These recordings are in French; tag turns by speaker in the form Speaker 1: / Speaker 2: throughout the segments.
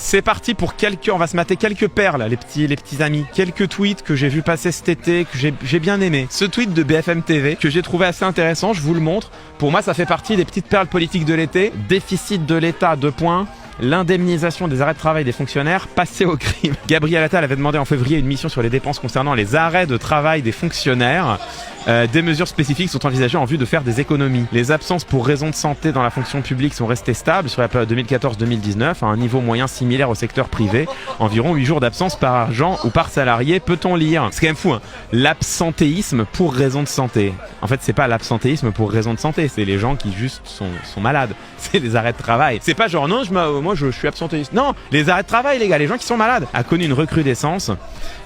Speaker 1: C'est parti pour on va se mater quelques perles, les petits amis. Quelques tweets que j'ai vu passer cet été, que j'ai bien aimé. Ce tweet de BFM TV, que j'ai trouvé assez intéressant, je vous le montre. Pour moi, ça fait partie des petites perles politiques de l'été. Déficit de l'État, 2 points. L'indemnisation des arrêts de travail des fonctionnaires, passé au crime. Gabriel Attal avait demandé en février une mission sur les dépenses concernant les arrêts de travail des fonctionnaires. Des mesures spécifiques sont envisagées en vue de faire des économies. Les absences pour raisons de santé dans la fonction publique sont restées stables sur la période 2014-2019 à un niveau moyen similaire au secteur privé. Environ 8 jours d'absence par agent ou par salarié, peut-on lire. C'est quand même fou, hein. L'absentéisme pour raison de santé. En fait, c'est pas l'absentéisme pour raison de santé, c'est les gens qui juste sont malades. C'est les arrêts de travail. C'est pas genre non, moi je suis absentéiste. Non, les arrêts de travail, les gars, les gens qui sont malades. A connu une recrudescence.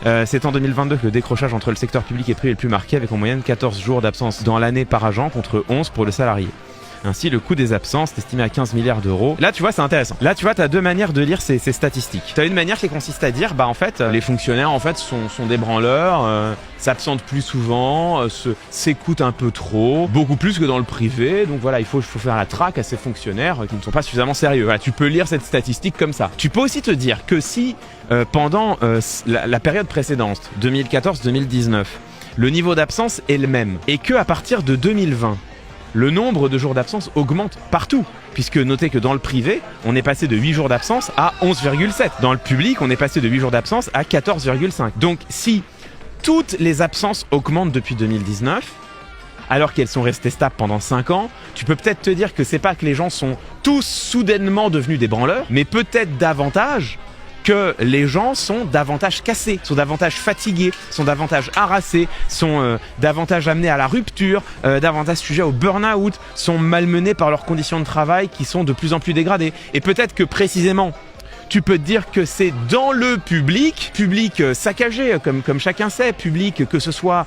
Speaker 1: C'est en 2022 que le décrochage entre le secteur public et privé est le plus marqué, avec en moyenne 14 jours d'absence dans l'année par agent contre 11 pour le salarié. Ainsi, le coût des absences est estimé à 15 milliards d'euros. Là, tu vois, c'est intéressant. Là, tu vois, tu as 2 manières de lire ces statistiques. Tu as une manière qui consiste à dire, en fait, les fonctionnaires, en fait, sont des branleurs, s'absentent plus souvent, s'écoutent un peu trop, beaucoup plus que dans le privé. Donc voilà, il faut faire la traque à ces fonctionnaires qui ne sont pas suffisamment sérieux. Voilà, tu peux lire cette statistique comme ça. Tu peux aussi te dire que si, pendant la période précédente, 2014-2019, le niveau d'absence est le même, et que à partir de 2020, le nombre de jours d'absence augmente partout, puisque notez que dans le privé, on est passé de 8 jours d'absence à 11,7. Dans le public, on est passé de 8 jours d'absence à 14,5. Donc si toutes les absences augmentent depuis 2019, alors qu'elles sont restées stables pendant 5 ans, tu peux peut-être te dire que c'est pas que les gens sont tous soudainement devenus des branleurs, mais peut-être davantage que les gens sont davantage cassés, sont davantage fatigués, sont davantage harassés, sont davantage amenés à la rupture, davantage sujets au burn-out, sont malmenés par leurs conditions de travail qui sont de plus en plus dégradées. Et peut-être que précisément, tu peux te dire que c'est dans le public saccagé, comme chacun sait, public que ce soit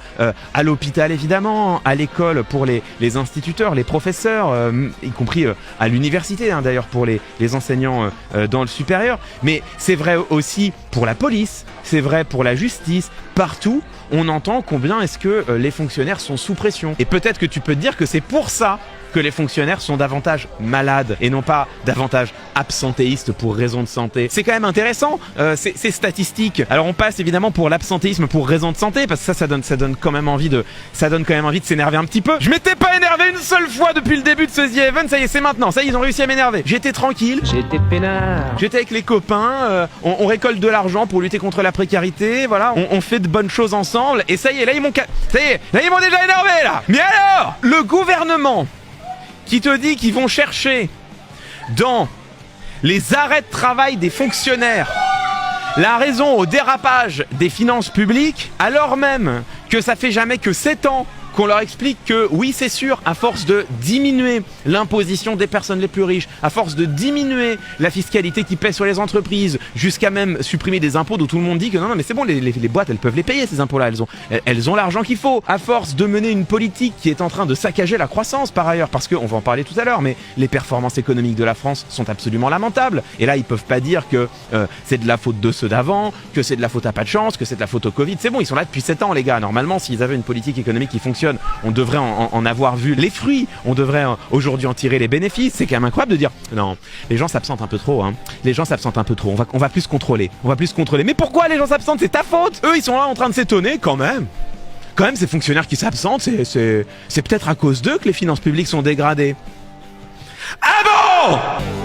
Speaker 1: à l'hôpital évidemment, à l'école pour les instituteurs, les professeurs, y compris à l'université d'ailleurs pour les enseignants dans le supérieur. Mais c'est vrai aussi pour la police, c'est vrai pour la justice, partout on entend combien est-ce que les fonctionnaires sont sous pression. Et peut-être que tu peux te dire que c'est pour ça que les fonctionnaires sont davantage malades et non pas davantage absentéistes pour raison de santé. C'est quand même intéressant ces statistiques. Alors on passe évidemment pour l'absentéisme pour raison de santé parce que ça donne quand même envie de s'énerver un petit peu. Je m'étais pas énervé une seule fois depuis le début de ce The Event, ça y est, c'est maintenant. Ça y est, ils ont réussi à m'énerver. J'étais tranquille.
Speaker 2: J'étais peinard.
Speaker 1: J'étais avec les copains, on récolte de l'argent pour lutter contre la précarité, voilà, on fait de bonnes choses ensemble et ça y est, là ils m'ont déjà énervé là. Mais alors, le gouvernement qui te dit qu'ils vont chercher dans les arrêts de travail des fonctionnaires la raison au dérapage des finances publiques, alors même que ça fait jamais que 7 ans qu'on leur explique que oui c'est sûr, à force de diminuer l'imposition des personnes les plus riches, à force de diminuer la fiscalité qui pèse sur les entreprises, jusqu'à même supprimer des impôts dont tout le monde dit que non mais c'est bon, les boîtes elles peuvent les payer ces impôts là, elles ont l'argent qu'il faut, à force de mener une politique qui est en train de saccager la croissance par ailleurs, parce qu'on va en parler tout à l'heure, mais les performances économiques de la France sont absolument lamentables, et là ils peuvent pas dire que c'est de la faute de ceux d'avant, que c'est de la faute à pas de chance, que c'est de la faute au Covid, c'est bon, ils sont là depuis 7 ans les gars, normalement s'ils avaient une politique économique qui fonctionne, on devrait en avoir vu les fruits, on devrait aujourd'hui en tirer les bénéfices. C'est quand même incroyable de dire non, les gens s'absentent un peu trop, hein. Les gens s'absentent un peu trop, on va plus contrôler, mais pourquoi les gens s'absentent, c'est ta faute, eux ils sont là en train de s'étonner quand même ces fonctionnaires qui s'absentent, c'est peut-être à cause d'eux que les finances publiques sont dégradées. Ah bon?